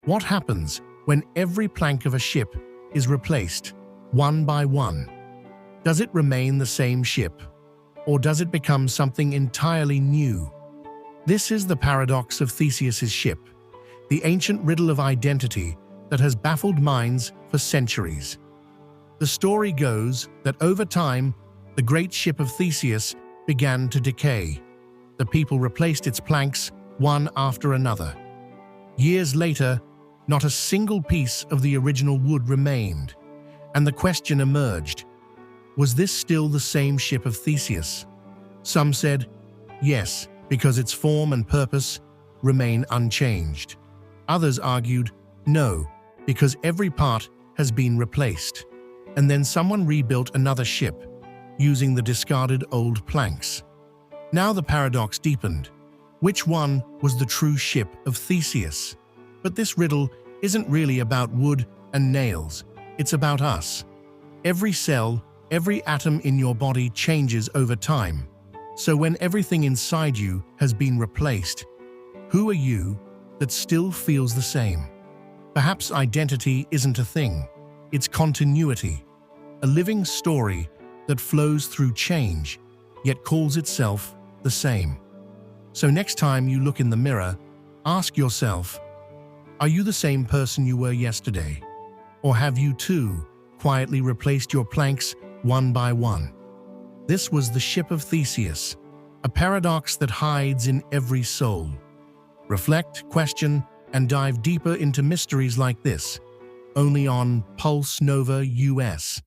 What happens when every plank of a ship is replaced, one by one? Does it remain the same ship, or does it become something entirely new? This is the paradox of Theseus's ship, the ancient riddle of identity that has baffled minds for centuries. The story goes that over time, the great ship of Theseus began to decay. The people replaced its planks one after another. Years later, not a single piece of the original wood remained, and the question emerged: was this still the same ship of Theseus? Some said, yes, because its form and purpose remain unchanged. Others argued, no, because every part has been replaced. And then someone rebuilt another ship, using the discarded old planks. Now the paradox deepened. Which one was the true ship of Theseus? But this riddle isn't really about wood and nails. It's about us. Every cell, every atom in your body changes over time. So when everything inside you has been replaced, who are you that still feels the same? Perhaps identity isn't a thing. It's continuity, a living story that flows through change, yet calls itself the same. So next time you look in the mirror, ask yourself, are you the same person you were yesterday? Or have you too quietly replaced your planks one by one? This was the Ship of Theseus, a paradox that hides in every soul. Reflect, question, and dive deeper into mysteries like this, only on Pulse Nova US.